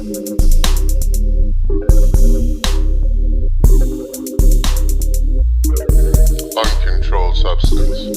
Uncontrolled substance.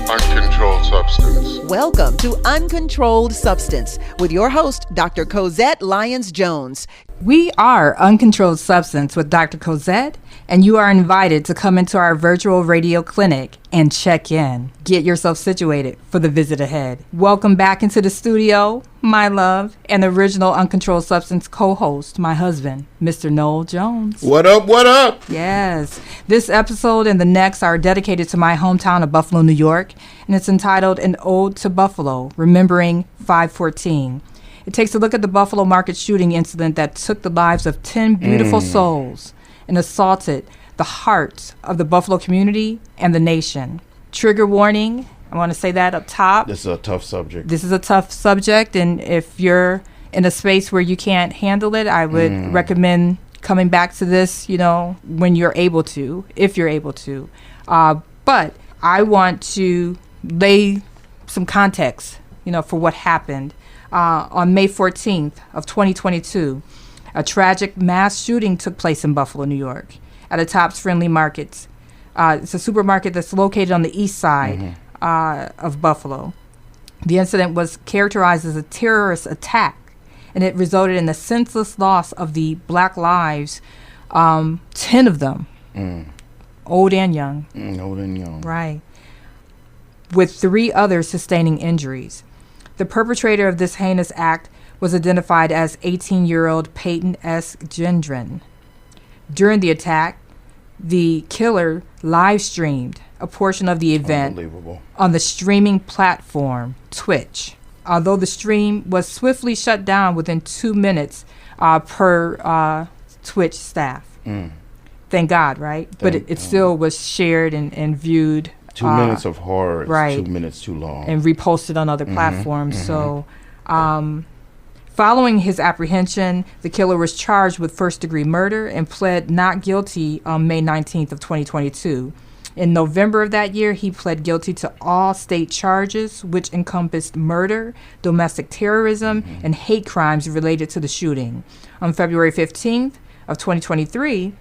Uncontrolled substance. Welcome to Uncontrolled Substance with your host, Dr. Cosette Lyons-Jones. We are Uncontrolled Substance with Dr. Cosette, and you are invited to come into our virtual radio clinic and check in. Get yourself situated for the visit ahead. Welcome back into the studio, my love, and original Uncontrolled Substance co-host, my husband, Mr. Noel Jones. What up, what up? Yes. This episode and the next are dedicated to my hometown of Buffalo, New York, and it's entitled An Ode to Buffalo, Remembering 514. It takes a look at the Buffalo market shooting incident that took the lives of 10 beautiful souls and assaulted the hearts of the Buffalo community and the nation. Trigger warning, I want to say that up top. This is a tough subject. This is a tough subject, and if you're in a space where you can't handle it, I would recommend coming back to this, when you're able to, if you're able to. But I want to lay some context, for what happened. On May 14th of 2022, a tragic mass shooting took place in Buffalo, New York, at a Tops Friendly Markets. It's a supermarket that's located on the east side of Buffalo. The incident was characterized as a terrorist attack, and it resulted in the senseless loss of the Black lives, 10 of them, old and young. Old and young. Right. With 3 others sustaining injuries. The perpetrator of this heinous act was identified as 18-year-old Peyton S. Gendron. During the attack, the killer live-streamed a portion of the event on the streaming platform Twitch. Although the stream was swiftly shut down within 2 minutes per Twitch staff. Thank God, right? But it still was shared and viewed. 2 minutes of horror is right. 2 minutes too long. And reposted on other platforms. So following his apprehension, the killer was charged with first-degree murder and pled not guilty on May 19th of 2022. In November of that year, he pled guilty to all state charges, which encompassed murder, domestic terrorism, and hate crimes related to the shooting. On February 15th of 2023,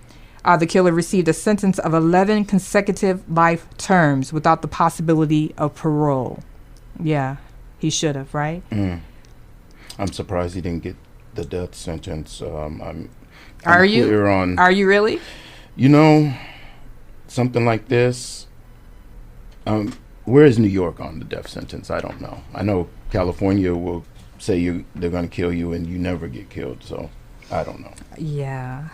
the killer received a sentence of 11 consecutive life terms without the possibility of parole. Yeah, he should have, right? I'm surprised he didn't get the death sentence. Are you really? Something like this. Where is New York on the death sentence? I don't know. I know California will say they're going to kill you and you never get killed. So I don't know. Yeah,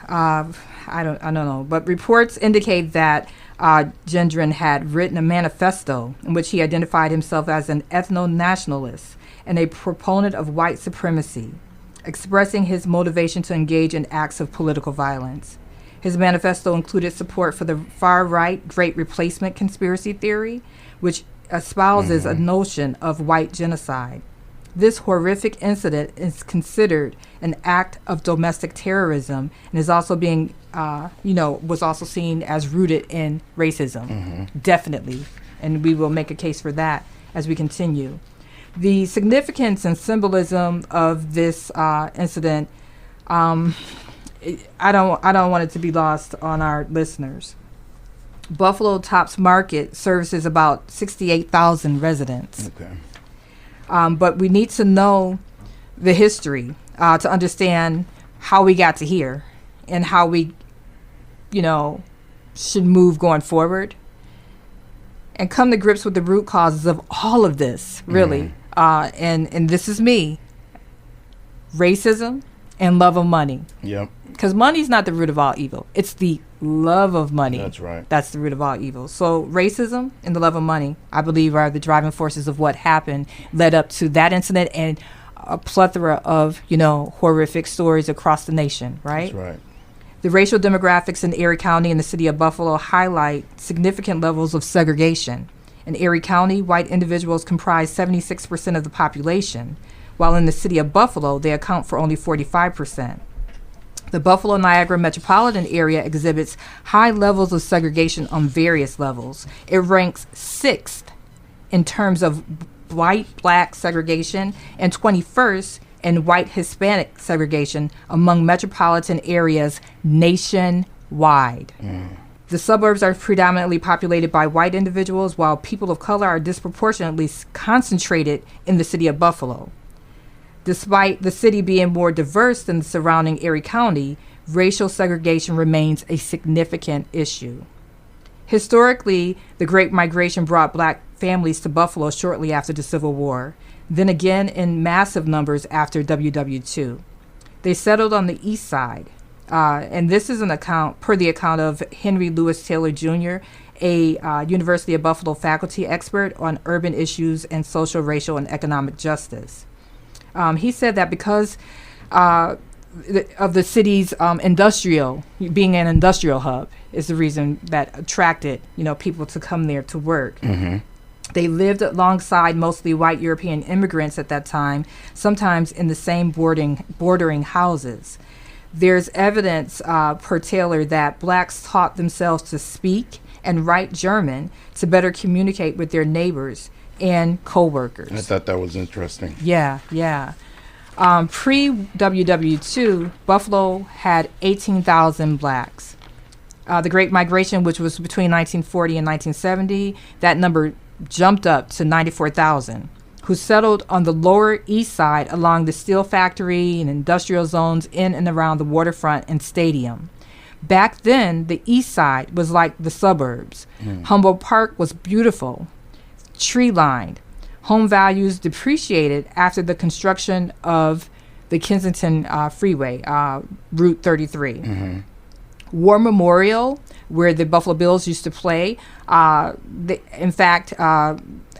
I don't know. But reports indicate that Gendron had written a manifesto in which he identified himself as an ethno-nationalist and a proponent of white supremacy, expressing his motivation to engage in acts of political violence. His manifesto included support for the far-right Great Replacement conspiracy theory, which espouses a notion of white genocide. This horrific incident is considered an act of domestic terrorism and is also being, was also seen as rooted in racism. Definitely. And we will make a case for that as we continue. The significance and symbolism of this incident, I don't want it to be lost on our listeners. Buffalo Tops Market services about 68,000 residents. Okay. But we need to know the history to understand how we got to here and how we, should move going forward and come to grips with the root causes of all of this, really. And this is me. Racism and love of money. Yep. Because money's not the root of all evil. It's the love of money. That's right. That's the root of all evil. So racism and the love of money, I believe, are the driving forces of what happened, led up to that incident and a plethora of, horrific stories across the nation, right? That's right. The racial demographics in Erie County and the city of Buffalo highlight significant levels of segregation. In Erie County, white individuals comprise 76% of the population, while in the city of Buffalo, they account for only 45%. The Buffalo Niagara metropolitan area exhibits high levels of segregation on various levels. It ranks 6th in terms of white-black segregation and 21st in white-Hispanic segregation among metropolitan areas nationwide. The suburbs are predominantly populated by white individuals, while people of color are disproportionately concentrated in the city of Buffalo. Despite the city being more diverse than the surrounding Erie County, racial segregation remains a significant issue. Historically, the Great Migration brought black families to Buffalo shortly after the Civil War, then again in massive numbers after WW2. They settled on the east side, and this is an account, per the account of Henry Louis Taylor Jr., a University of Buffalo faculty expert on urban issues and social, racial, and economic justice. He said that because of the city's being an industrial hub is the reason that attracted, people to come there to work. Mm-hmm. They lived alongside mostly white European immigrants at that time, sometimes in the same bordering houses. There's evidence, per Taylor, that blacks taught themselves to speak and write German to better communicate with their neighbors and co-workers. I thought that was interesting. Yeah. Pre-WW2, Buffalo had 18,000 blacks. The Great Migration, which was between 1940 and 1970, that number jumped up to 94,000, who settled on the Lower East Side along the steel factory and industrial zones in and around the waterfront and stadium. Back then, the East Side was like the suburbs. Humboldt Park was beautiful, tree-lined. Home values depreciated after the construction of the Kensington Freeway, Route 33. Mm-hmm. War Memorial, where the Buffalo Bills used to play, in fact,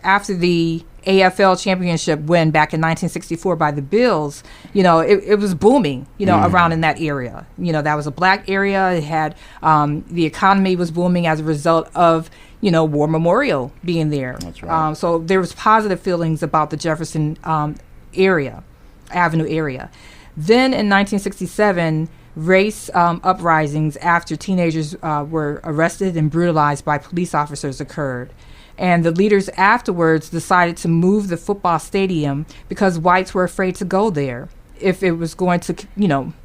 after the AFL championship win back in 1964 by the Bills, it was booming, around in that area. That was a black area. It had, the economy was booming as a result of, War Memorial being there. That's right. So there was positive feelings about the Jefferson Avenue area. Then in 1967, race uprisings after teenagers were arrested and brutalized by police officers occurred. And the leaders afterwards decided to move the football stadium because whites were afraid to go there if it was going to,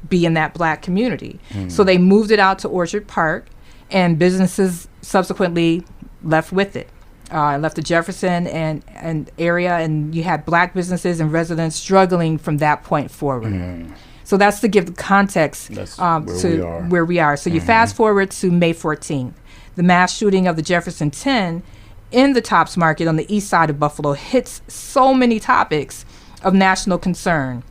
be in that black community. So they moved it out to Orchard Park, and businesses subsequently left with it. Left the Jefferson and area, and you had black businesses and residents struggling from that point forward. So that's to give the context where we are. So you fast forward to May 14th. The mass shooting of the Jefferson 10 in the Tops Market on the east side of Buffalo hits so many topics of national concern,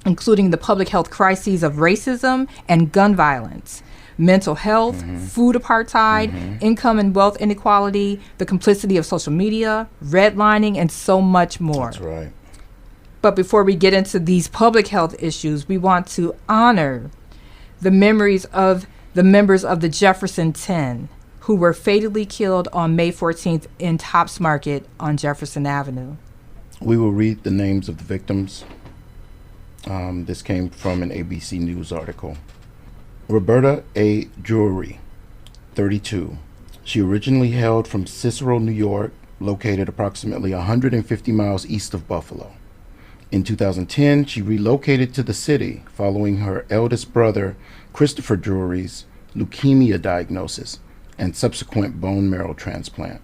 including the public health crises of racism and gun violence, mental health, food apartheid, income and wealth inequality, the complicity of social media, redlining, and so much more. That's right. But before we get into these public health issues, we want to honor the memories of the members of the Jefferson 10 who were fatally killed on May 14th in Tops Market on Jefferson Avenue. We will read the names of the victims. This came from an ABC News article. Roberta A. Drury, 32. She originally hailed from Cicero, New York, located approximately 150 miles east of Buffalo. In 2010, she relocated to the city following her eldest brother, Christopher Drury's leukemia diagnosis and subsequent bone marrow transplant.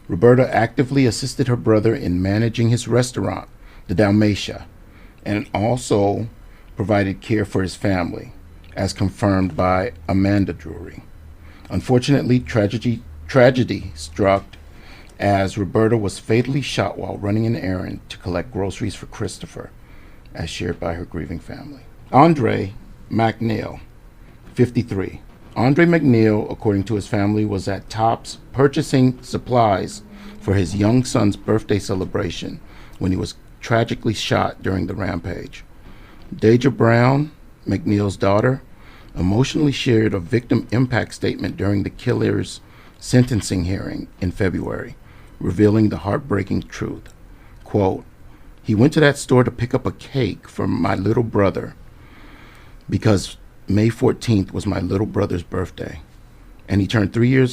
Roberta actively assisted her brother in managing his restaurant, the Dalmatia, and also provided care for his family, as confirmed by Amanda Drury. Unfortunately, tragedy struck as Roberta was fatally shot while running an errand to collect groceries for Christopher, as shared by her grieving family. Andre McNeil, 53. Andre McNeil, according to his family, was at Tops purchasing supplies for his young son's birthday celebration when he was tragically shot during the rampage. Deja Brown, McNeil's daughter, emotionally shared a victim impact statement during the killer's sentencing hearing in February, revealing the heartbreaking truth. Quote, "He went to that store to pick up a cake for my little brother because May 14th was my little brother's birthday, and he turned 3 years